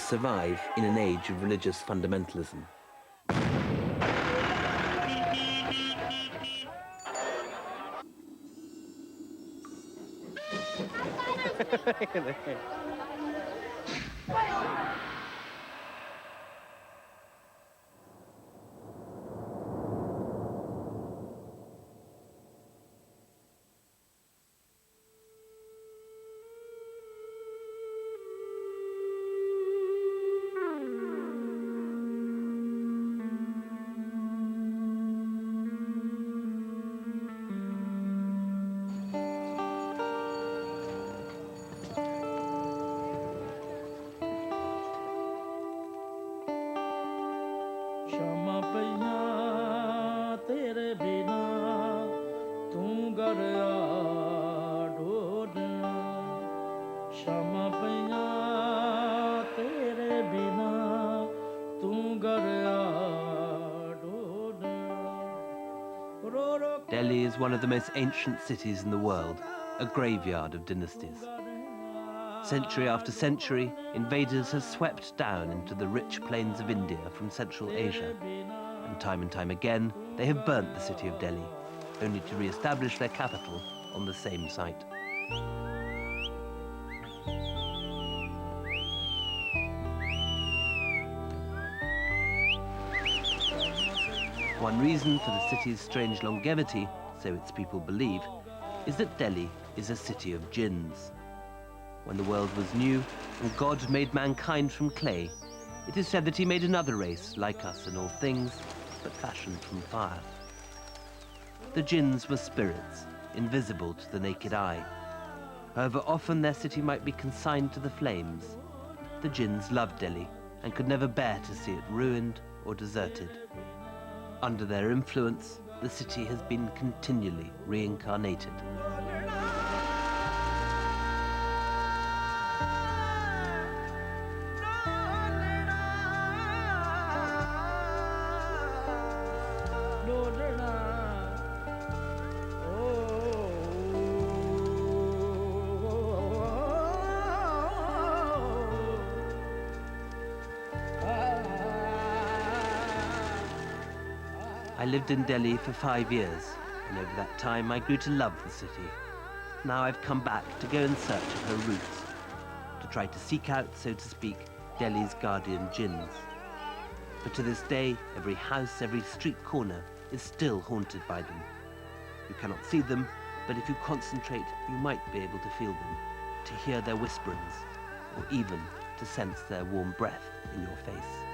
survive in an age of religious fundamentalism. Delhi is one of the most ancient cities in the world, a graveyard of dynasties. Century after century, invaders have swept down into the rich plains of India from Central Asia. And time again, they have burnt the city of Delhi, only to re-establish their capital on the same site. One reason for the city's strange longevity, so its people believe, is that Delhi is a city of Djinns. When the world was new and God made mankind from clay, it is said that he made another race like us in all things, but fashioned from fire. The Djinns were spirits, invisible to the naked eye. However often their city might be consigned to the flames, the Djinns loved Delhi and could never bear to see it ruined or deserted. Under their influence, the city has been continually reincarnated. I lived in Delhi for 5 years, and over that time I grew to love the city. Now I've come back to go in search of her roots, to try to seek out, so to speak, Delhi's guardian Djinns. But to this day, every house, every street corner is still haunted by them. You cannot see them, but if you concentrate, you might be able to feel them, to hear their whisperings, or even to sense their warm breath in your face.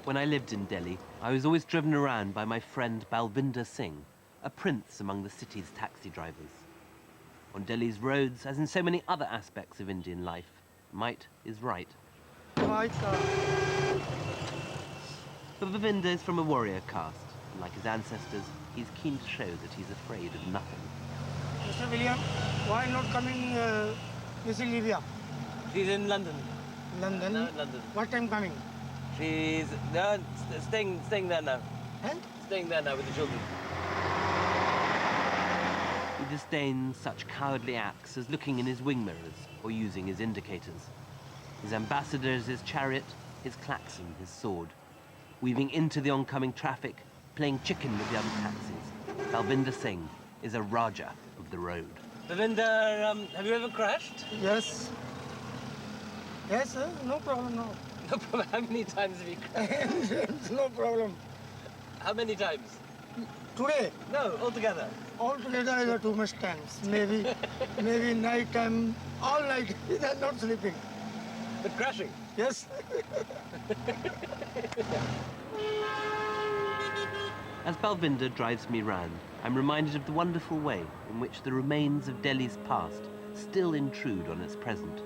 When I lived in Delhi, I was always driven around by my friend Balvinder Singh, a prince among the city's taxi drivers. On Delhi's roads, as in so many other aspects of Indian life, might is right. But Balvinder is from a warrior caste, and like his ancestors, he's keen to show that he's afraid of nothing. Mr. William, why not coming Mrs. Livia? She's in London. London? No, London. What time coming? She's staying there now. Huh? Staying there now with the children. He disdains such cowardly acts as looking in his wing mirrors or using his indicators. His ambassadors, his chariot, his klaxon, his sword. Weaving into the oncoming traffic, playing chicken with the other taxis. Balvinder Singh is a Raja of the road. Balvinder, have you ever crashed? Yes. Yes, sir. No problem, no. No problem. How many times have you crashed? No problem. How many times? Today? No, altogether. Altogether, I got too much times. Maybe night time, all night, without not sleeping. But crashing? Yes. As Balvinder drives me round, I'm reminded of the wonderful way in which the remains of Delhi's past still intrude on its present.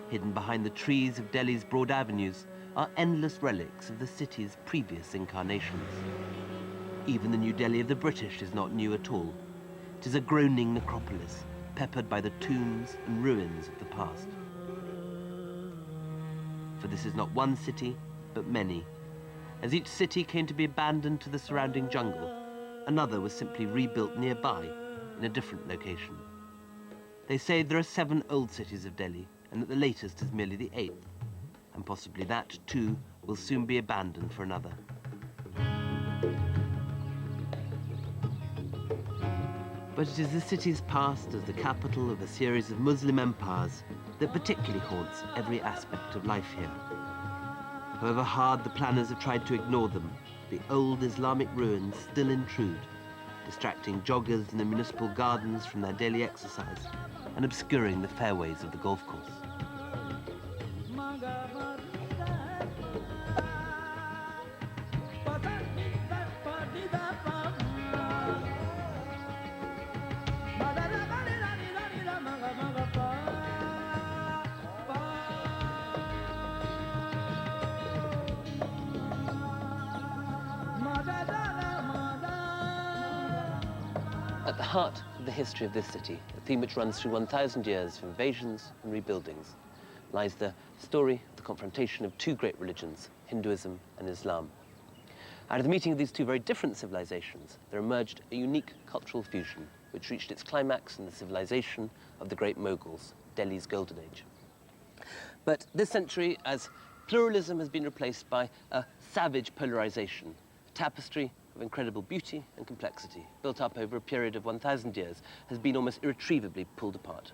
Hidden behind the trees of Delhi's broad avenues are endless relics of the city's previous incarnations. Even the New Delhi of the British is not new at all. It is a groaning necropolis, peppered by the tombs and ruins of the past. For this is not one city, but many. As each city came to be abandoned to the surrounding jungle, another was simply rebuilt nearby in a different location. They say there are 7 old cities of Delhi, and that the latest is merely the 8th, and possibly that too will soon be abandoned for another. But it is the city's past as the capital of a series of Muslim empires that particularly haunts every aspect of life here. However hard the planners have tried to ignore them, the old Islamic ruins still intrude, distracting joggers in the municipal gardens from their daily exercise and obscuring the fairways of the golf course. At the heart of the history of this city, a theme which runs through 1,000 years of invasions and rebuildings, lies the story of the confrontation of 2 great religions, Hinduism and Islam. Out of the meeting of these 2 very different civilizations, there emerged a unique cultural fusion, which reached its climax in the civilization of the great Mughals, Delhi's Golden Age. But this century, as pluralism has been replaced by a savage polarization, a tapestry of incredible beauty and complexity, built up over a period of 1,000 years, has been almost irretrievably pulled apart.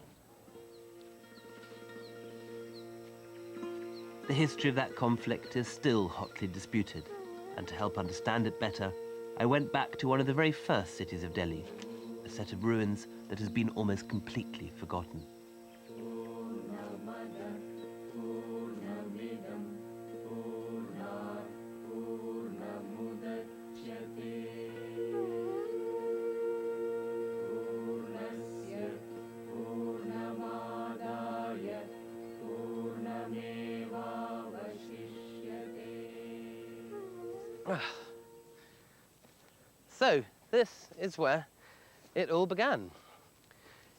The history of that conflict is still hotly disputed, and to help understand it better, I went back to one of the very first cities of Delhi, a set of ruins that has been almost completely forgotten. So, this is where it all began.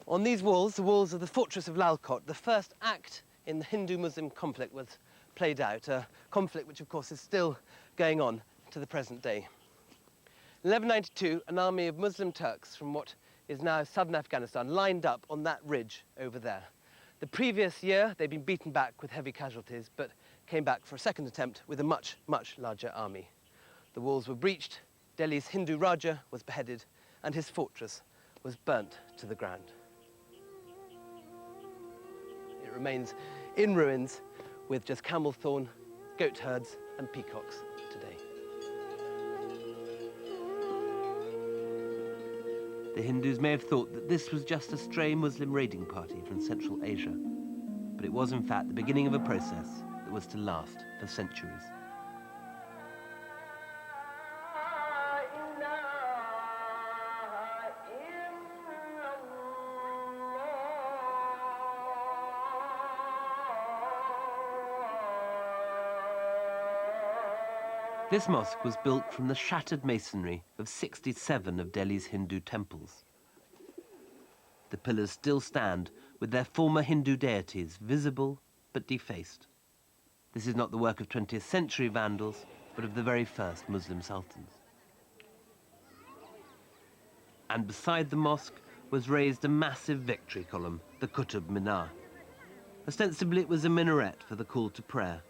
On these walls, the walls of the fortress of Lal Kot, the first act in the Hindu-Muslim conflict was played out, a conflict which of course is still going on to the present day. In 1192, an army of Muslim Turks from what is now southern Afghanistan lined up on that ridge over there. The previous year, they'd been beaten back with heavy casualties, but came back for a second attempt with a much, much larger army. The walls were breached, Delhi's Hindu Raja was beheaded, and his fortress was burnt to the ground. It remains in ruins with just camel thorn, goat herds, and peacocks today. The Hindus may have thought that this was just a stray Muslim raiding party from Central Asia, but it was in fact the beginning of a process that was to last for centuries. This mosque was built from the shattered masonry of 67 of Delhi's Hindu temples. The pillars still stand with their former Hindu deities visible but defaced. This is not the work of 20th century vandals, but of the very first Muslim sultans. And beside the mosque was raised a massive victory column, the Qutb Minar. Ostensibly it was a minaret for the call to prayer,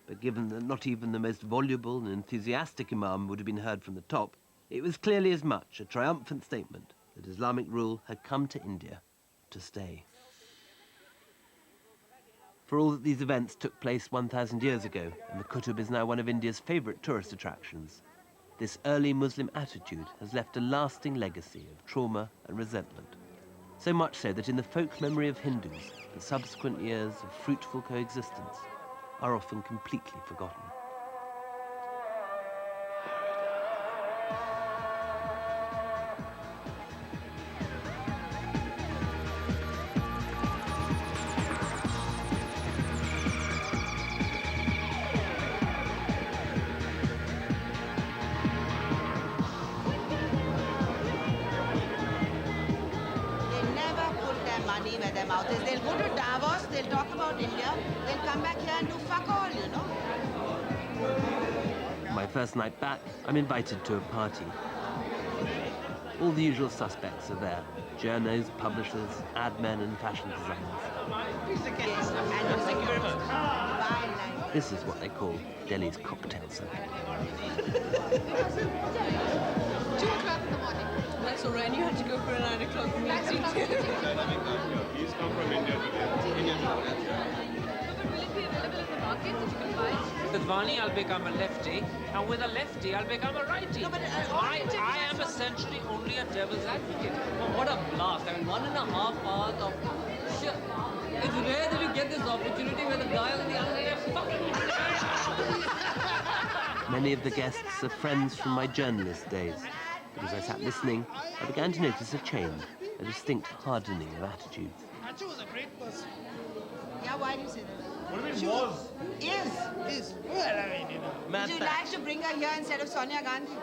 but given that not even the most voluble and enthusiastic imam would have been heard from the top, it was clearly as much a triumphant statement that Islamic rule had come to India to stay. For all that these events took place 1,000 years ago, and the Qutb is now one of India's favourite tourist attractions, this early Muslim attitude has left a lasting legacy of trauma and resentment. So much so that in the folk memory of Hindus, the subsequent years of fruitful coexistence are often completely forgotten. South is they'll go to Davos, they'll talk about India, they'll come back here and do fuck all, you know. My first night back, I'm invited to a party. All the usual suspects are there. Journos, publishers, ad men and fashion designers. Yes, and thank you very much. Bye, night. This is what they call Delhi's cocktail circuit. 2 o'clock in the morning. That's all right. And you had to go for a 9 o'clock meeting. He's come from India today. Indian Will it be available in the market that you can buy? With Vani, I'll become a lefty, and with a lefty, I'll become a righty. No, but, I am essentially only a devil's advocate. Oh, what a blast. I mean, 1.5 hours of shit. It's rare that you get this opportunity where the guy on the other side is fucking... Many of the guests are friends from my journalist days. But as I sat listening, I began to notice a change, a distinct hardening of attitudes. Achu was a great person. Yeah, why do you say that? What do you mean was? Is. Well, I mean, you know. Would you like to bring her here instead of Sonia Gandhi?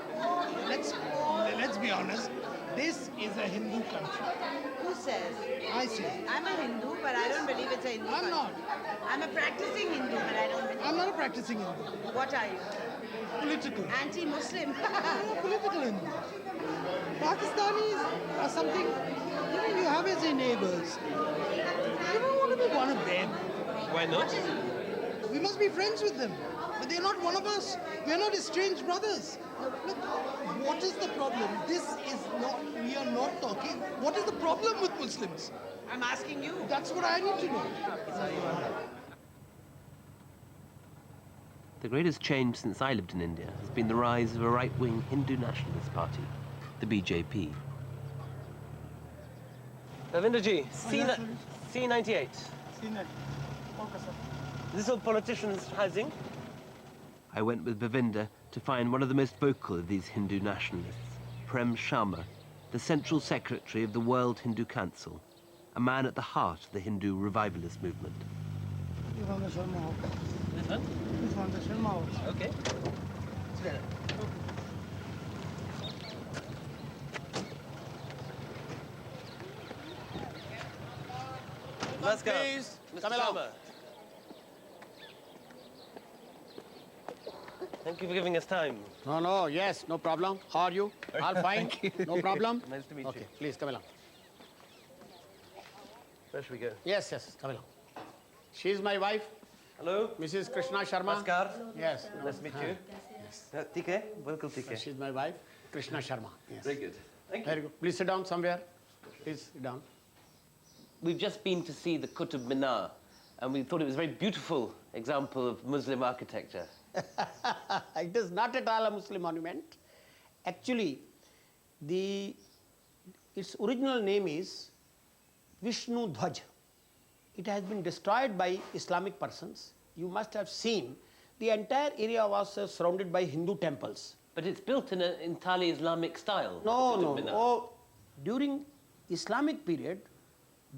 Let's be honest. This is a Hindu country. Who says? I say. I'm a Hindu, but I don't believe it's a Hindu I'm country. not. I'm a practicing Hindu, but I don't believe. I'm not a practicing Hindu. What are you? Political. Anti-Muslim. I'm a political Hindu. Pakistanis are something, you have as your neighbors. You don't want to be one of them. Why not? We must be friends with them. But they're not one of us. We're not estranged brothers. Look, what is the problem? We are not talking. What is the problem with Muslims? I'm asking you. That's what I need to know. The greatest change since I lived in India has been the rise of a right-wing Hindu nationalist party, the BJP. Ravinder ji, yes, C98. Okay, sir. Is this all politicians' housing? I went with Bavinda to find one of the most vocal of these Hindu nationalists, Prem Sharma, the Central Secretary of the World Hindu Council, a man at the heart of the Hindu revivalist movement. You want the Sharma house? This one? This one, the Sharma house. Okay. It's there. Let's go. Please, Mr. come along. Sharma. Thank you for giving us time. No, yes, no problem. How are you? All fine? No problem? Nice to meet Okay, you. please come along. Where should we go? Yes, come along. She is my wife, Hello. Mrs. Krishna Sharma. Namaskar. Yes. Nice to meet you. TK, welcome TK. She is my wife, Krishna Sharma. Yes. Very good. Thank you. Very good. Please sit down somewhere. Please sit down. We've just been to see the Qutb Minar, and we thought it was a very beautiful example of Muslim architecture. It is not at all a Muslim monument. Actually, its original name is Vishnu Dhwaj. It has been destroyed by Islamic persons. You must have seen the entire area was surrounded by Hindu temples. But it's built in an entirely Islamic style. No. Qutb Minar. Oh, during Islamic period,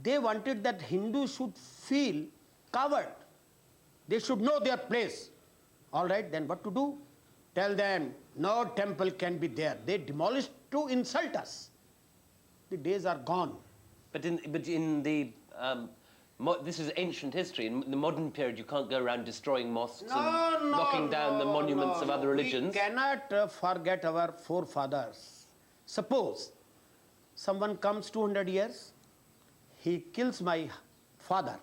they wanted that Hindus should feel covered. They should know their place. All right, then what to do? Tell them no temple can be there. They demolished to insult us. The days are gone. But in the this is ancient history. In the modern period, you can't go around destroying mosques and knocking down the monuments of other religions. We cannot forget our forefathers. Suppose someone comes 200 years, he kills my father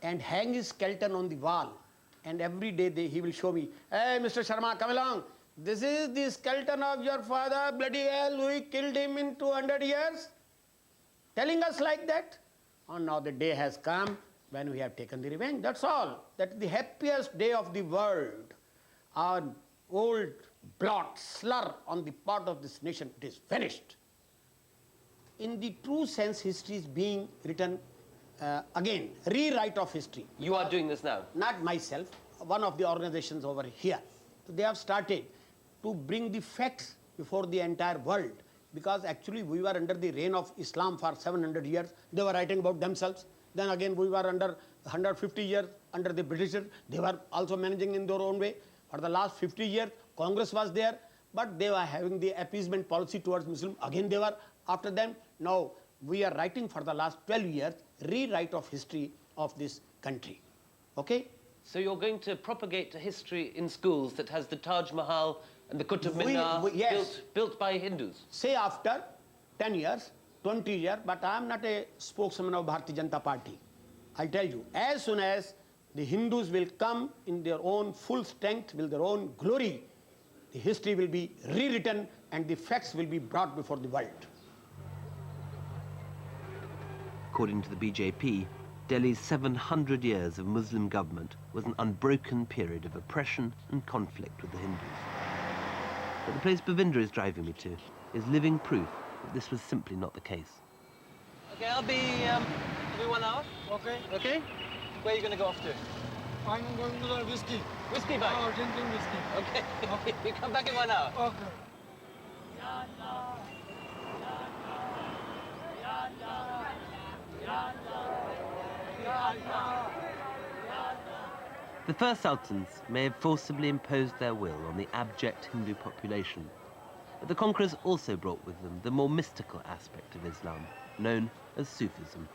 and hang his skeleton on the wall, and every day he will show me, hey, Mr. Sharma, come along. This is the skeleton of your father, bloody hell, we killed him in 200 years. Telling us like that. And now the day has come when we have taken the revenge. That's all. That is the happiest day of the world. Our old blot, slur on the part of this nation, it is finished. In the true sense, history is being written again, rewrite of history. You are doing this now? Not myself, one of the organizations over here. So they have started to bring the facts before the entire world, because actually we were under the reign of Islam for 700 years. They were writing about themselves. Then again we were under 150 years under the British. They were also managing in their own way. For the last 50 years, Congress was there, but they were having the appeasement policy towards Muslims. Again they were after them. Now we are writing for the last 12 years, rewrite of history of this country. Okay? So you're going to propagate a history in schools that has the Taj Mahal and the Qutub Minar yes. built by Hindus? Say after 10 years, 20 years, but I am not a spokesman of Bharatiya Janata Party. I'll tell you, as soon as the Hindus will come in their own full strength, with their own glory, the history will be rewritten and the facts will be brought before the world. According to the BJP, Delhi's 700 years of Muslim government was an unbroken period of oppression and conflict with the Hindus. But the place Bhavindra is driving me to is living proof that this was simply not the case. Okay, I'll be 1 hour. Okay. Okay? Where are you going to go off to? I'm going to the whiskey. Whiskey bag? Oh, drinking whiskey. Okay. You come back in 1 hour. Okay. The first sultans may have forcibly imposed their will on the abject Hindu population, but the conquerors also brought with them the more mystical aspect of Islam, known as Sufism.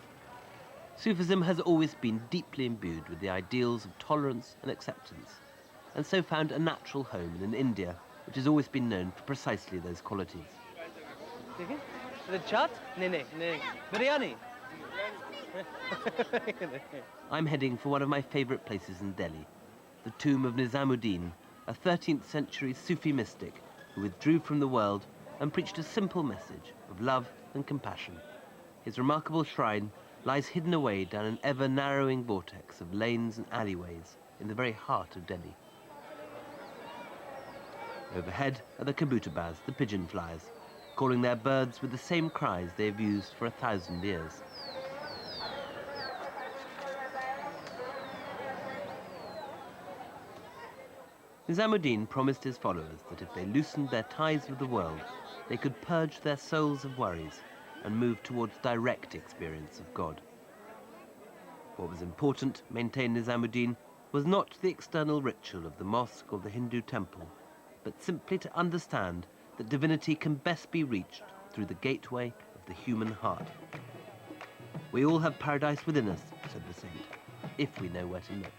Sufism has always been deeply imbued with the ideals of tolerance and acceptance, and so found a natural home in an India which has always been known for precisely those qualities. The chaat? No. Biryani? I'm heading for one of my favourite places in Delhi, the tomb of Nizamuddin, a 13th century Sufi mystic who withdrew from the world and preached a simple message of love and compassion. His remarkable shrine lies hidden away down an ever-narrowing vortex of lanes and alleyways in the very heart of Delhi. Overhead are the kabutabas, the pigeon flyers, calling their birds with the same cries they have used for 1,000 years. Nizamuddin promised his followers that if they loosened their ties with the world, they could purge their souls of worries and move towards direct experience of God. What was important, maintained Nizamuddin, was not the external ritual of the mosque or the Hindu temple, but simply to understand that divinity can best be reached through the gateway of the human heart. We all have paradise within us, said the saint, if we know where to look.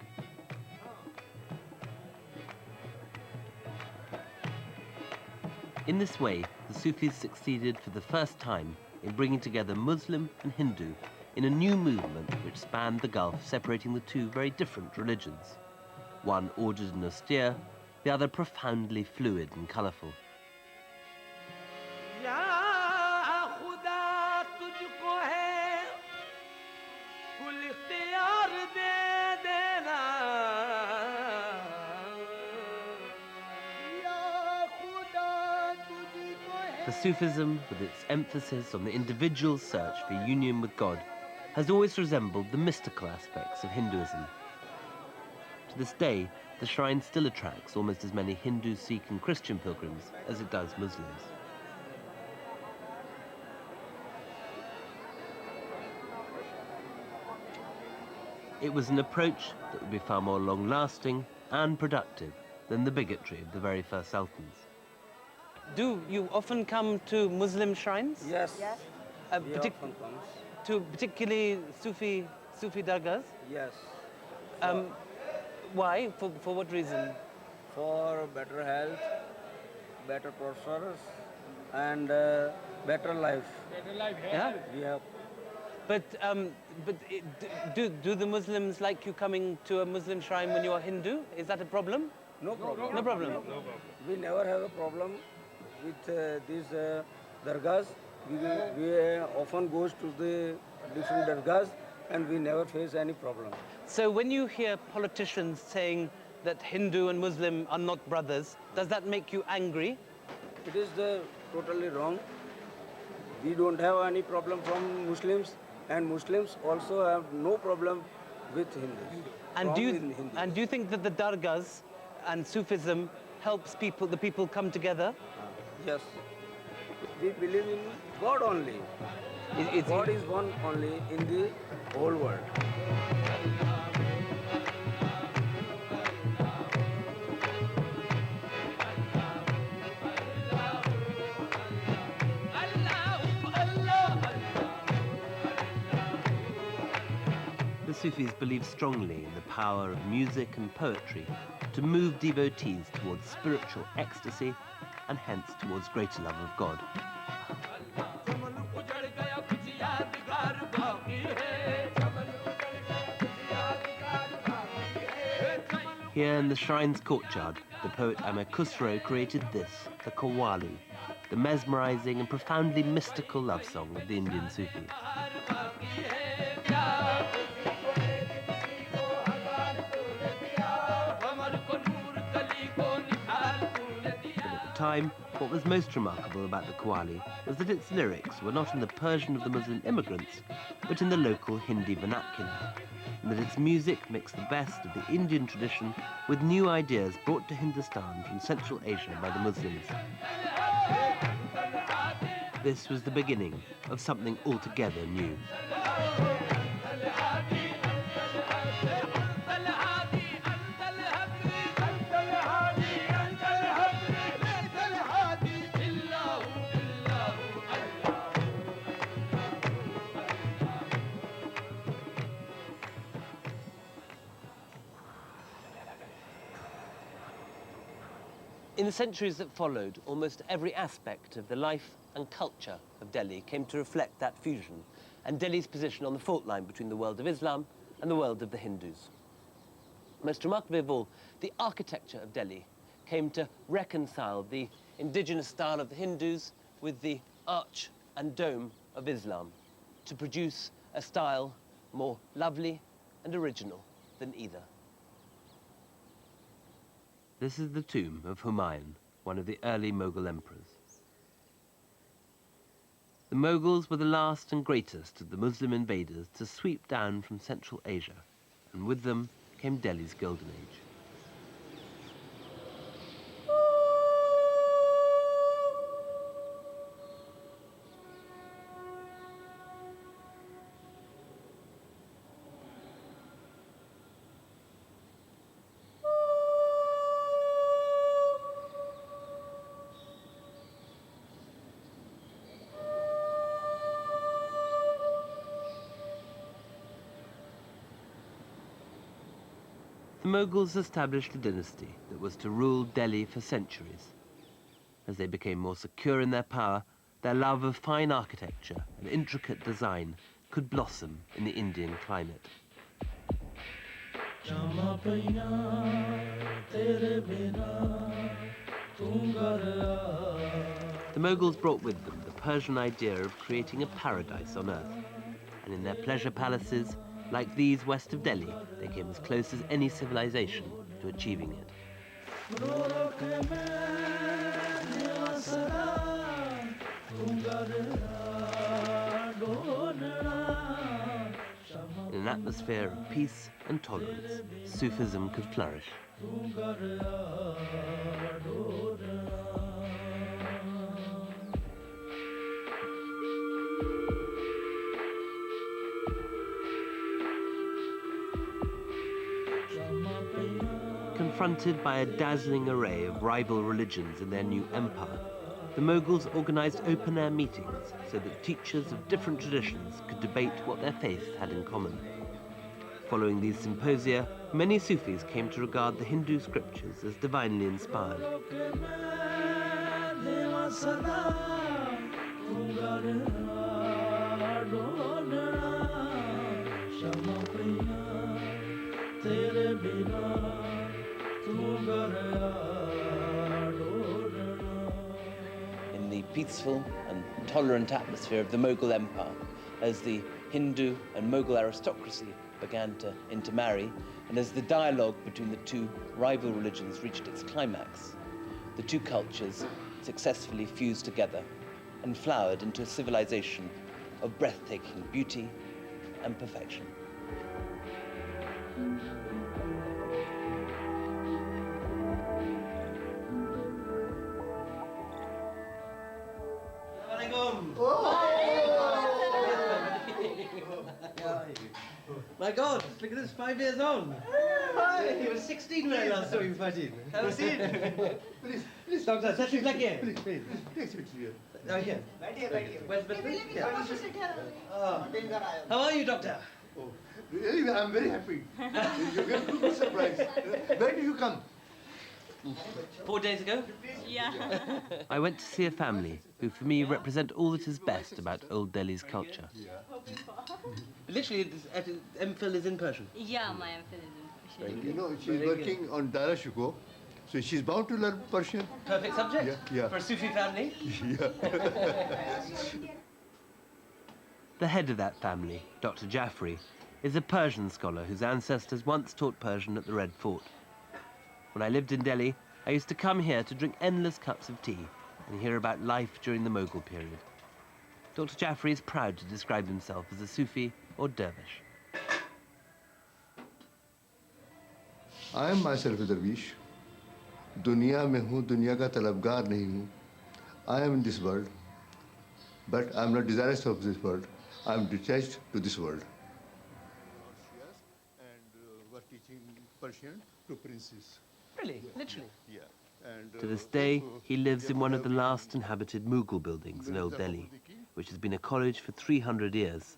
In this way, the Sufis succeeded for the first time in bringing together Muslim and Hindu in a new movement which spanned the gulf separating the two very different religions. One ordered and austere, the other profoundly fluid and colourful. The Sufism, with its emphasis on the individual's search for union with God, has always resembled the mystical aspects of Hinduism. To this day, the shrine still attracts almost as many Hindu, Sikh and Christian pilgrims as it does Muslims. It was an approach that would be far more long-lasting and productive than the bigotry of the very first sultans. Do you often come to Muslim shrines? Yes. Yes. We often comes. To particularly Sufi dargahs? Yes. Why? For what reason? For better health, better prosperous, and better life. Better life, yeah? Yeah. But do the Muslims like you coming to a Muslim shrine when you are Hindu? Is that a problem? No problem. No problem. We never have a problem with these dargahs. We often goes to the different dargahs and we never face any problem. So when you hear politicians saying that Hindu and Muslim are not brothers, does that make you angry? It is totally wrong. We don't have any problem from Muslims, and Muslims also have no problem with Hindus. And do you think that the dargahs and Sufism helps the people come together? Yes. We believe in God only. God is one only in the whole world. Sufis believe strongly in the power of music and poetry to move devotees towards spiritual ecstasy and hence towards greater love of God. Here in the shrine's courtyard, the poet Amir Khusro created this, the Qawwali, the mesmerizing and profoundly mystical love song of the Indian Sufis. At the time, what was most remarkable about the Qawwali was that its lyrics were not in the Persian of the Muslim immigrants, but in the local Hindi vernacular, and that its music mixed the best of the Indian tradition with new ideas brought to Hindustan from Central Asia by the Muslims. This was the beginning of something altogether new. In the centuries that followed, almost every aspect of the life and culture of Delhi came to reflect that fusion and Delhi's position on the fault line between the world of Islam and the world of the Hindus. Most remarkably of all, the architecture of Delhi came to reconcile the indigenous style of the Hindus with the arch and dome of Islam to produce a style more lovely and original than either. This is the tomb of Humayun, one of the early Mughal emperors. The Mughals were the last and greatest of the Muslim invaders to sweep down from Central Asia, and with them came Delhi's Golden Age. The Mughals established a dynasty that was to rule Delhi for centuries. As they became more secure in their power, their love of fine architecture and intricate design could blossom in the Indian climate. The Mughals brought with them the Persian idea of creating a paradise on earth, and in their pleasure palaces, like these west of Delhi, they came as close as any civilization to achieving it. In an atmosphere of peace and tolerance, Sufism could flourish. Confronted by a dazzling array of rival religions in their new empire, the Mughals organized open-air meetings so that teachers of different traditions could debate what their faith had in common. Following these symposia, many Sufis came to regard the Hindu scriptures as divinely inspired. In the peaceful and tolerant atmosphere of the Mughal Empire, as the Hindu and Mughal aristocracy began to intermarry, and as the dialogue between the two rival religions reached its climax, the two cultures successfully fused together and flowered into a civilization of breathtaking beauty and perfection. My God, look at this, 5 years on. He was 16 when I last saw him, Fajin. Have a seat. Please, Doctor, sit back here. Please. Oh, here. Where's the How are you, Doctor? Oh, really? I'm very happy. You get a good surprise. Where did you come? 4 days ago? Yeah. I went to see a family who, for me, represent all that is best about Old Delhi's culture. Literally, MPhil is in Persian. Yeah, my MPhil is in Persian. You know, she's working on Dara Shuko, so she's bound to learn Persian. Perfect subject? Yeah. For a Sufi family? The head of that family, Dr. Jaffrey, is a Persian scholar whose ancestors once taught Persian at the Red Fort. When I lived in Delhi, I used to come here to drink endless cups of tea and hear about life during the Mughal period. Dr. Jaffrey is proud to describe himself as a Sufi or dervish. I am myself a dervish. Dunya mein hu, dunya ka talabgar nahi hu. I am in this world, but I am not desirous of this world. I am detached to this world. And were teaching Persian to princes. Really? Literally? Yeah. And, To this day, he lives in one of the last inhabited Mughal buildings in Old Delhi, which has been a college for 300 years.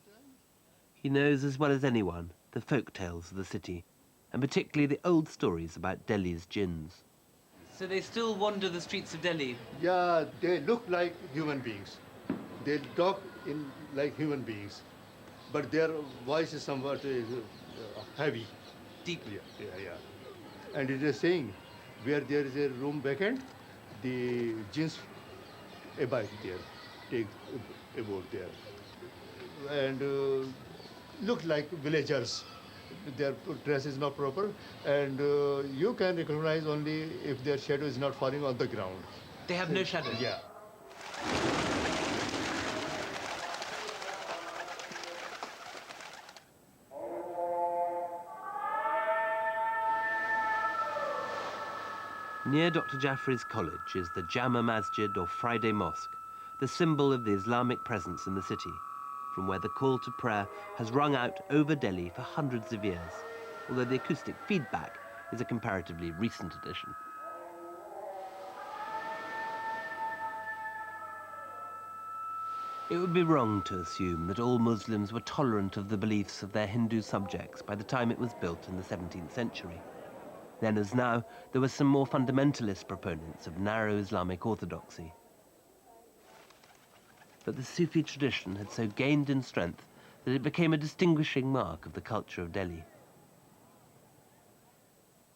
He knows as well as anyone the folk tales of the city, and particularly the old stories about Delhi's Djinns. So they still wander the streets of Delhi? Yeah, they look like human beings. They talk like human beings, but their voice is somewhat heavy. Deep. Yeah. And it is saying, where there is a room vacant, the Djinns abide there, take abode there. And look like villagers. Their dress is not proper, and you can recognize only if their shadow is not falling on the ground. They have no shadow? Yeah. Near Dr. Jaffrey's college is the Jama Masjid or Friday Mosque, the symbol of the Islamic presence in the city, from where the call to prayer has rung out over Delhi for hundreds of years, although the acoustic feedback is a comparatively recent addition. It would be wrong to assume that all Muslims were tolerant of the beliefs of their Hindu subjects by the time it was built in the 17th century. Then as now, there were some more fundamentalist proponents of narrow Islamic orthodoxy. But the Sufi tradition had so gained in strength that it became a distinguishing mark of the culture of Delhi.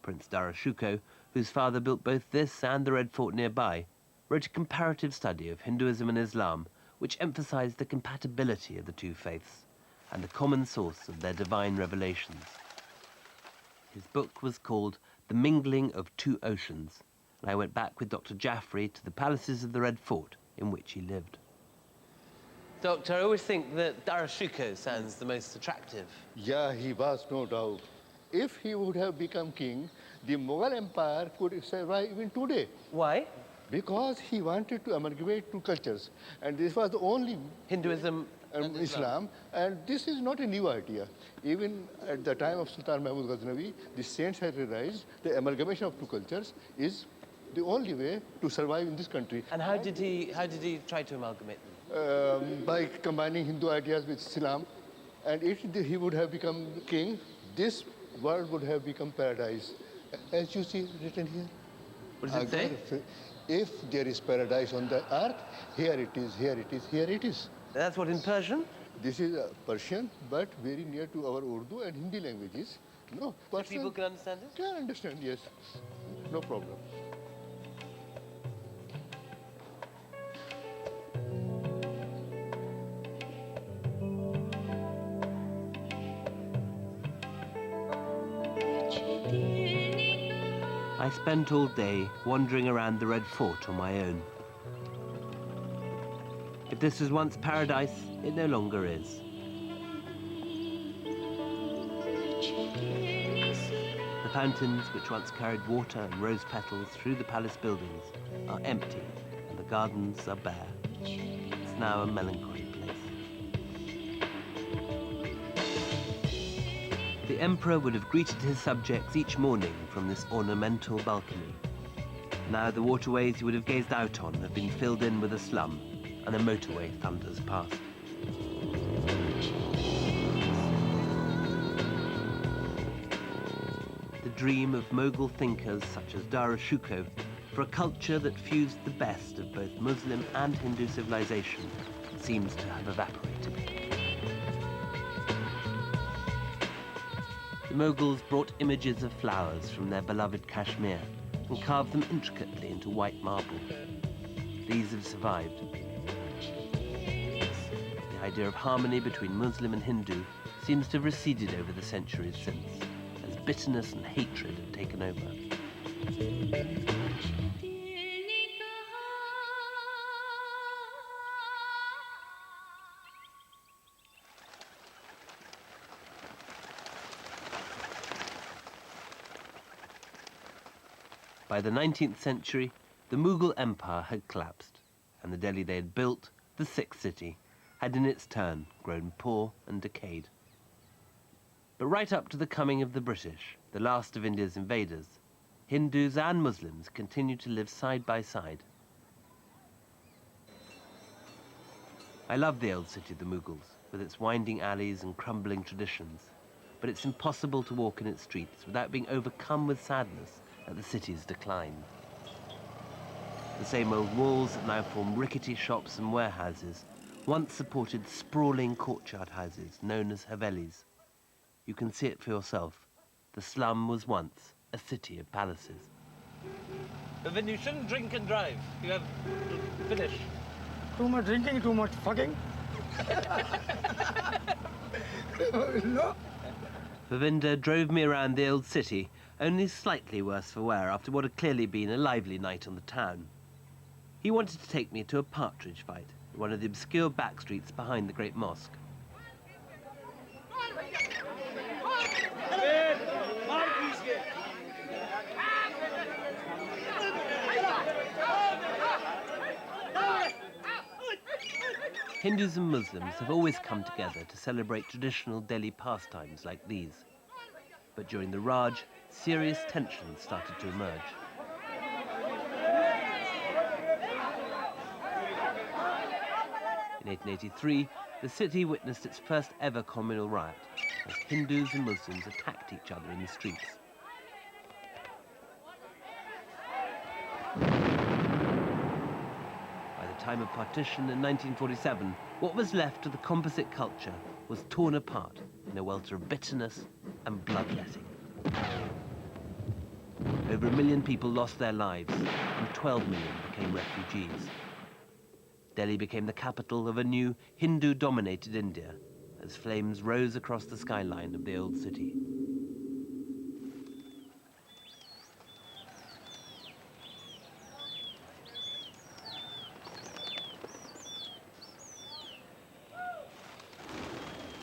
Prince Dara Shuko, whose father built both this and the Red Fort nearby, wrote a comparative study of Hinduism and Islam which emphasized the compatibility of the two faiths and the common source of their divine revelations. His book was called The Mingling of Two Oceans, and I went back with Dr. Jaffrey to the palaces of the Red Fort in which he lived. Doctor, I always think that Dara Shuko sounds the most attractive. Yeah, he was, no doubt. If he would have become king, the Mughal Empire could survive even today. Why? Because he wanted to amalgamate two cultures. And this was the only... Hinduism and Islam. And this is not a new idea. Even at the time of Sultan Mahmud Ghaznavi, the saints had realized the amalgamation of two cultures is the only way to survive in this country. And how did he try to amalgamate them? By combining Hindu ideas with Islam. And if he would have become king, this world would have become paradise. As you see written here. What does it say? If there is paradise on the earth, here it is, here it is, here it is. That's what in Persian? This is Persian, but very near to our Urdu and Hindi languages. No, So people can understand it? Can understand, yes. No problem. I spent all day wandering around the Red Fort on my own. If this was once paradise, it no longer is. The fountains, which once carried water and rose petals through the palace buildings, are empty, and the gardens are bare. It's now a melancholy place. The emperor would have greeted his subjects each morning from this ornamental balcony. Now the waterways he would have gazed out on have been filled in with a slum, and a motorway thunders past. dream of Mughal thinkers such as Darushuko for a culture that fused the best of both Muslim and Hindu civilization seems to have evaporated. The Mughals brought images of flowers from their beloved Kashmir and carved them intricately into white marble. These have survived. The idea of harmony between Muslim and Hindu seems to have receded over the centuries since, as bitterness and hatred have taken over. By the 19th century, the Mughal Empire had collapsed, and the Delhi they had built, the sixth city, had in its turn grown poor and decayed. But right up to the coming of the British, the last of India's invaders, Hindus and Muslims continued to live side by side. I love the old city of the Mughals, with its winding alleys and crumbling traditions, but it's impossible to walk in its streets without being overcome with sadness at the city's decline. The same old walls that now form rickety shops and warehouses once supported sprawling courtyard houses known as havelis. You can see it for yourself. The slum was once a city of palaces. Then you shouldn't drink and drive. You have to finish. Too much drinking, too much fucking. No. Govinda drove me around the old city, only slightly worse for wear after what had clearly been a lively night on the town. He wanted to take me to a partridge fight in one of the obscure back streets behind the great mosque. Hindus and Muslims have always come together to celebrate traditional Delhi pastimes like these. But during the Raj, serious tensions started to emerge. In 1883, the city witnessed its first ever communal riot as Hindus and Muslims attacked each other in the streets. By the time of partition in 1947, what was left of the composite culture was torn apart in a welter of bitterness and bloodletting. Over 1 million people lost their lives and 12 million became refugees. Delhi became the capital of a new Hindu-dominated India as flames rose across the skyline of the old city.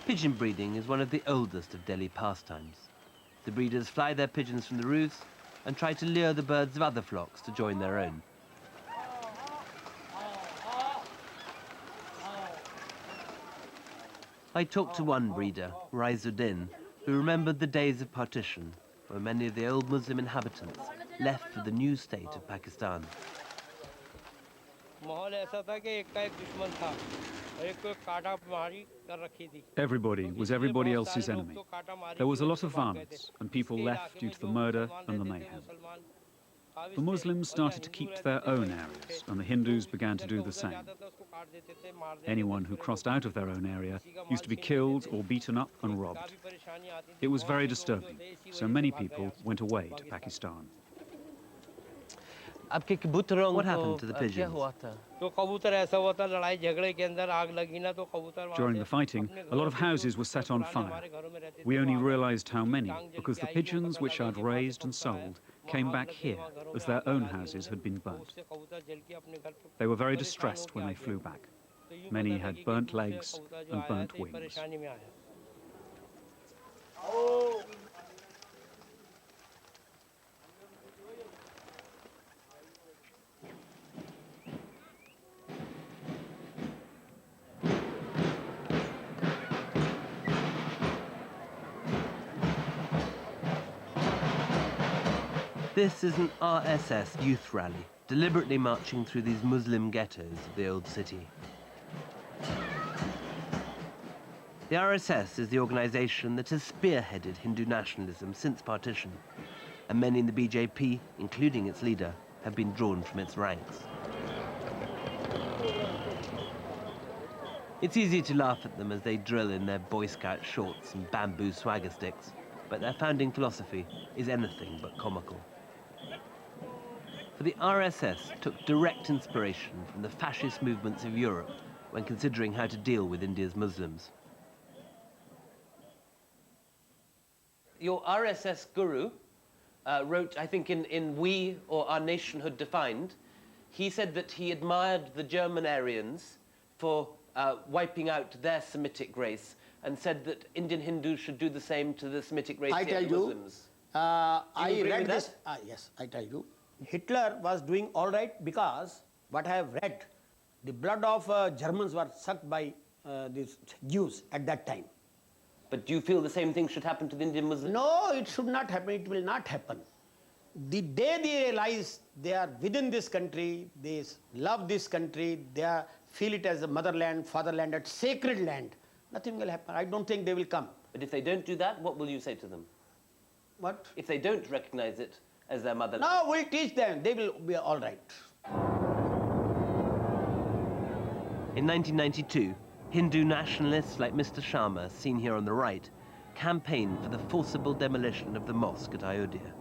Pigeon breeding is one of the oldest of Delhi pastimes. The breeders fly their pigeons from the roofs and try to lure the birds of other flocks to join their own. I talked to one breeder, Raizuddin, who remembered the days of partition, when many of the old Muslim inhabitants left for the new state of Pakistan. Everybody was everybody else's enemy. There was a lot of violence, and people left due to the murder and the mayhem. The Muslims started to keep to their own areas, and the Hindus began to do the same. Anyone who crossed out of their own area used to be killed or beaten up and robbed. It was very disturbing, so many people went away to Pakistan. What happened to the pigeons? During the fighting, a lot of houses were set on fire. We only realized how many because the pigeons which I'd raised and sold came back here as their own houses had been burnt. They were very distressed when they flew back. Many had burnt legs and burnt wings. This is an RSS youth rally, deliberately marching through these Muslim ghettos of the old city. The RSS is the organisation that has spearheaded Hindu nationalism since partition. and many in the BJP, including its leader, have been drawn from its ranks. It's easy to laugh at them as they drill in their Boy Scout shorts and bamboo swagger sticks, but their founding philosophy is anything but comical. For the RSS took direct inspiration from the fascist movements of Europe when considering how to deal with India's Muslims. Your RSS guru wrote, I think, in We, or Our Nationhood Defined, he said that he admired the German Aryans for wiping out their Semitic race, and said that Indian Hindus should do the same to the Semitic race, I tell you, Muslims. I read this. Yes, I tell you. Hitler was doing all right because, what I have read, the blood of Germans were sucked by these Jews at that time. But do you feel the same thing should happen to the Indian Muslims? No, it should not happen. It will not happen. The day they realize they are within this country, they love this country, they feel it as a motherland, fatherland, a sacred land, nothing will happen. I don't think they will come. But if they don't do that, what will you say to them? What? If they don't recognize it as their motherland? No, we'll teach them. They will be all right. In 1992, Hindu nationalists like Mr. Sharma, seen here on the right, campaigned for the forcible demolition of the mosque at Ayodhya.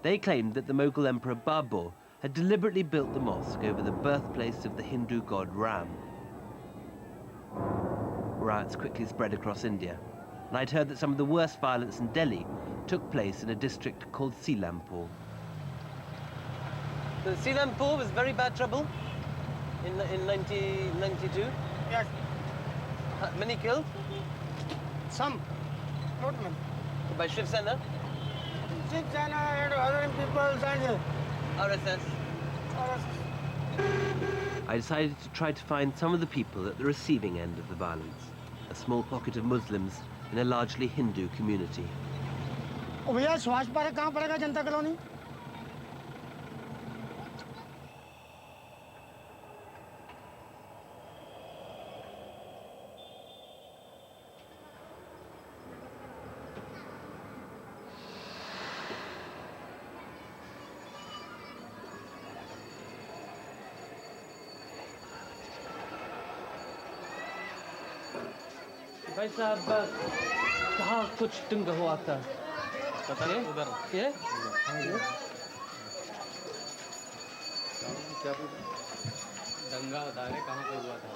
They claimed that the Mughal Emperor Babur had deliberately built the mosque over the birthplace of the Hindu god Ram. Riots quickly spread across India, and I'd heard that some of the worst violence in Delhi took place in a district called Seelampur. The Seelampur was very bad trouble in 1992? Yes. Many killed? Some, not many. By Shiv Sena? Shiv Sena and other people and RSS? I decided to try to find some of the people at the receiving end of the violence, a small pocket of Muslims in a largely Hindu community. भैया Subhash park कहाँ पड़ेगा जनता colony? भाई साहब कहाँ कुछ दंग हुआ था? पता नहीं उधर ये? क्या दंगा बता रहे कहाँ पे हुआ था?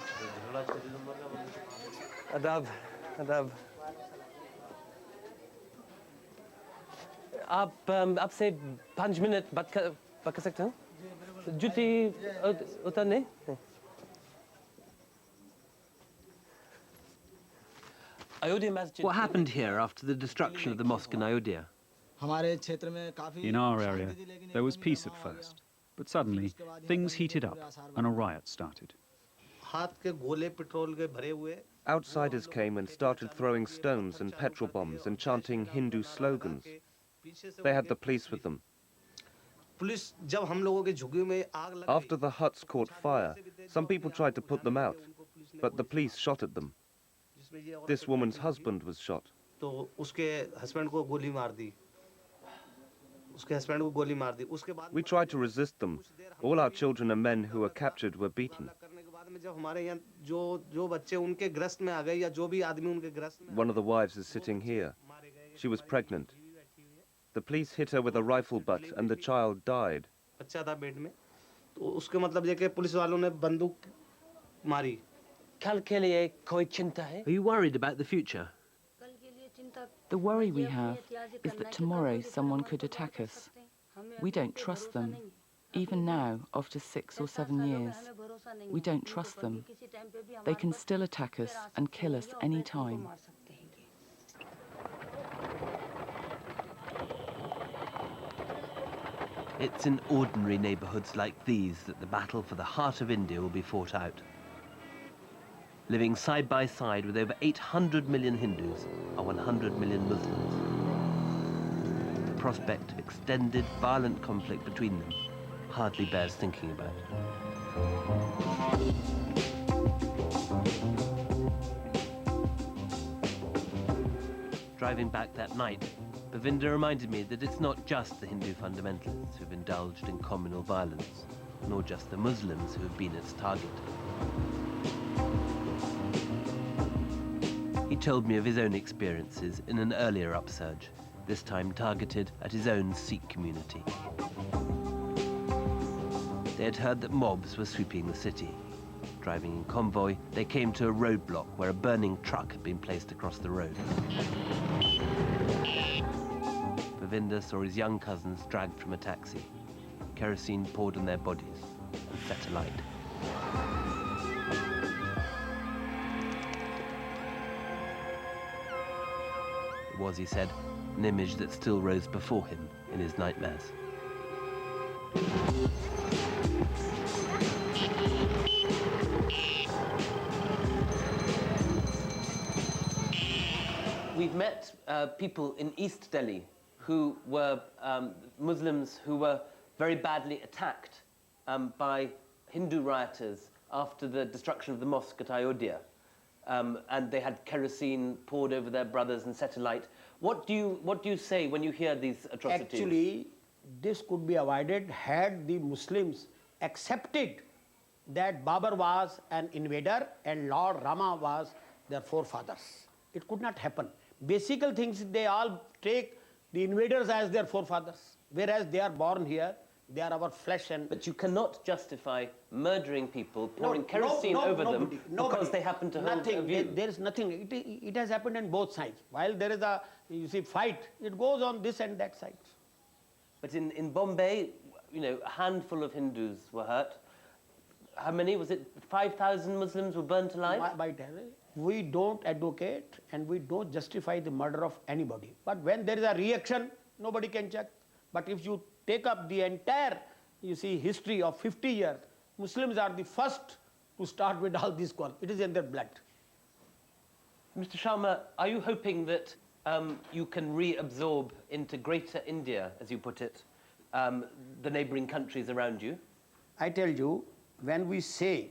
अदाब अदाब आपसे 5 मिनट बात कर सकते हैं? जूती उतारने? What happened here after the destruction of the mosque in Ayodhya? In our area, there was peace at first, but suddenly things heated up and a riot started. Outsiders came and started throwing stones and petrol bombs and chanting Hindu slogans. They had the police with them. After the huts caught fire, some people tried to put them out, but the police shot at them. This woman's husband was shot. We tried to resist them. All our children and men who were captured were beaten. One of the wives is sitting here. She was pregnant. The police hit her with a rifle butt and the child died. Are you worried about the future? The worry we have is that tomorrow someone could attack us. We don't trust them. Even now, after 6 or 7 years, we don't trust them. They can still attack us and kill us any time. It's in ordinary neighborhoods like these that the battle for the heart of India will be fought out. Living side by side with over 800 million Hindus are 100 million Muslims. The prospect of extended, violent conflict between them hardly bears thinking about. Driving back that night, Bavinda reminded me that it's not just the Hindu fundamentalists who've indulged in communal violence, nor just the Muslims who have been its target. He told me of his own experiences in an earlier upsurge, this time targeted at his own Sikh community. They had heard that mobs were sweeping the city. Driving in convoy, they came to a roadblock where a burning truck had been placed across the road. Bavinda saw his young cousins dragged from a taxi, kerosene poured on their bodies, and set alight. It was, he said, an image that still rose before him in his nightmares. We've met people in East Delhi who were Muslims who were very badly attacked by Hindu rioters after the destruction of the mosque at Ayodhya. And they had kerosene poured over their brothers and set alight. What do you say when you hear these atrocities? Actually, this could be avoided had the Muslims accepted that Babur was an invader and Lord Rama was their forefathers. It could not happen. Basic things, they all take the invaders as their forefathers, whereas they are born here, they are our flesh and... But you cannot justify murdering people, pouring kerosene over them because they happen to hold a view. There is nothing. It has happened on both sides. While there is a, you see, fight, it goes on this and that side. But in Bombay, you know, a handful of Hindus were hurt. How many? Was it 5,000 Muslims were burnt alive? We don't advocate and we don't justify the murder of anybody. But when there is a reaction, nobody can check. But if you take up the entire, you see, history of 50 years, Muslims are the first to start with all this quarrel. It is in their blood. Mr. Sharma, are you hoping that you can reabsorb into Greater India, as you put it, the neighboring countries around you? I tell you, when we say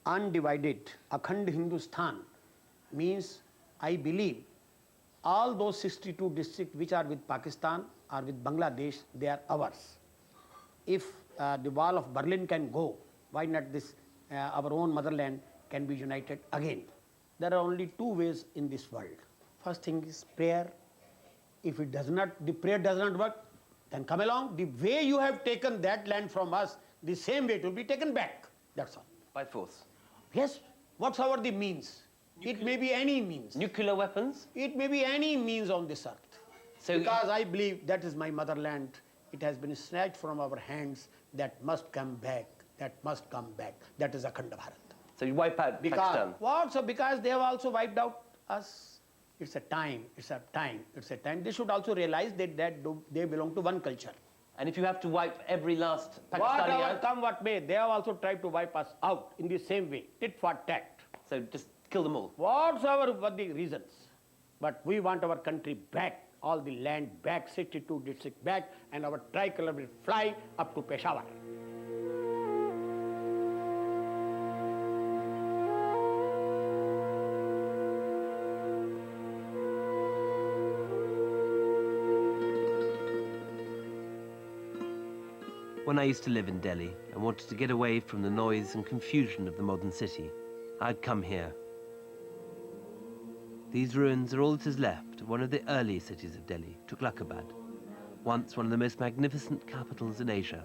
undivided, Akhand Hindustan, means I believe all those 62 districts which are with Pakistan or with Bangladesh, they are ours. If the wall of Berlin can go, why not this, our own motherland can be united again? There are only two ways in this world. First thing is prayer. If it does not, the prayer does not work, then come along. The way you have taken that land from us, the same way it will be taken back. That's all. By force? Yes. Whatsoever the means. It may be any means. Nuclear weapons? It may be any means on this earth. So because I believe that is my motherland. It has been snatched from our hands. That must come back. That must come back. That is Akhand Bharat. So you wipe out Pakistan? What? So because they have also wiped out us. It's a time. It's a time. It's a time. They should also realize that they belong to one culture. And if you have to wipe every last Pakistani out? Come what may, they have also tried to wipe us out in the same way, tit for tat. So just kill them all? Whatsoever were the reasons. But we want our country back, all the land back, 62 districts back, and our tricolor will fly up to Peshawar. When I used to live in Delhi and wanted to get away from the noise and confusion of the modern city, I'd come here. These ruins are all that is left of one of the early cities of Delhi, Tughlaqabad, once one of the most magnificent capitals in Asia,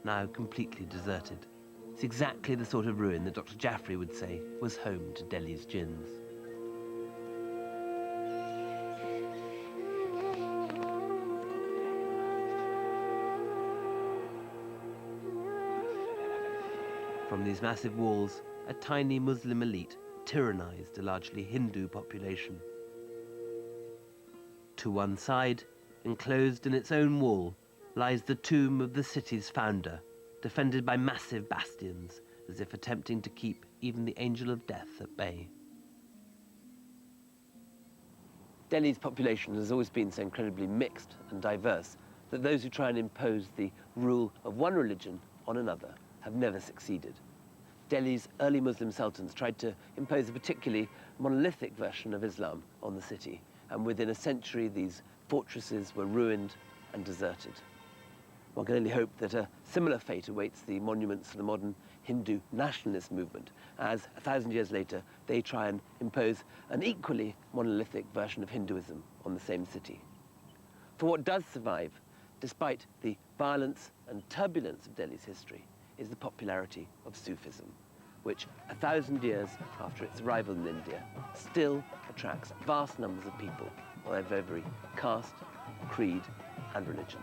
now completely deserted. It's exactly the sort of ruin that Dr. Jaffrey would say was home to Delhi's Djinns. From these massive walls, a tiny Muslim elite tyrannized a largely Hindu population. To one side, enclosed in its own wall, lies the tomb of the city's founder, defended by massive bastions, as if attempting to keep even the angel of death at bay. Delhi's population has always been so incredibly mixed and diverse that those who try and impose the rule of one religion on another have never succeeded. Delhi's early Muslim sultans tried to impose a particularly monolithic version of Islam on the city, and within a century these fortresses were ruined and deserted. One can only hope that a similar fate awaits the monuments of the modern Hindu nationalist movement, as 1,000 years later they try and impose an equally monolithic version of Hinduism on the same city. For what does survive, despite the violence and turbulence of Delhi's history, is the popularity of Sufism, which 1,000 years after its arrival in India still attracts vast numbers of people of every caste, creed and religion.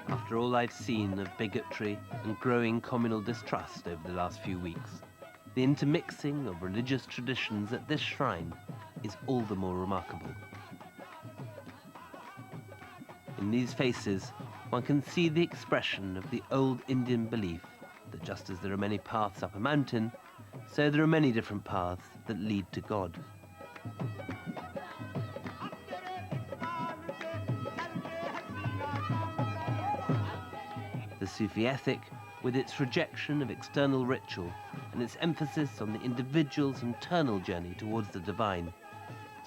After all I've seen of bigotry and growing communal distrust over the last few weeks, the intermixing of religious traditions at this shrine is all the more remarkable. In these faces, one can see the expression of the old Indian belief that just as there are many paths up a mountain, so there are many different paths that lead to God. The Sufi ethic, with its rejection of external ritual and its emphasis on the individual's internal journey towards the divine,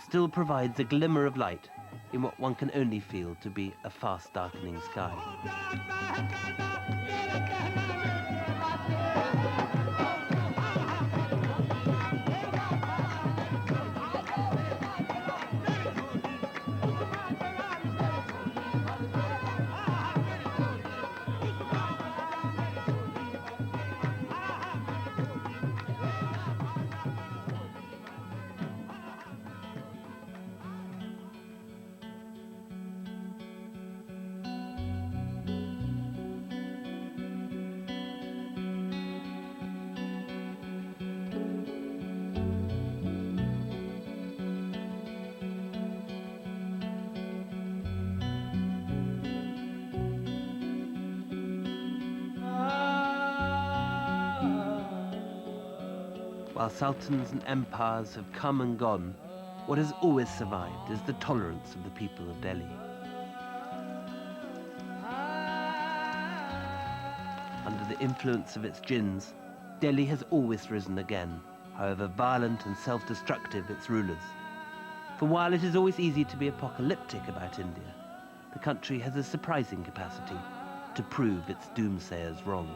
still provides a glimmer of light in what one can only feel to be a fast darkening sky. While sultans and empires have come and gone, what has always survived is the tolerance of the people of Delhi. Under the influence of its Djinns, Delhi has always risen again, however violent and self-destructive its rulers. For while it is always easy to be apocalyptic about India, the country has a surprising capacity to prove its doomsayers wrong.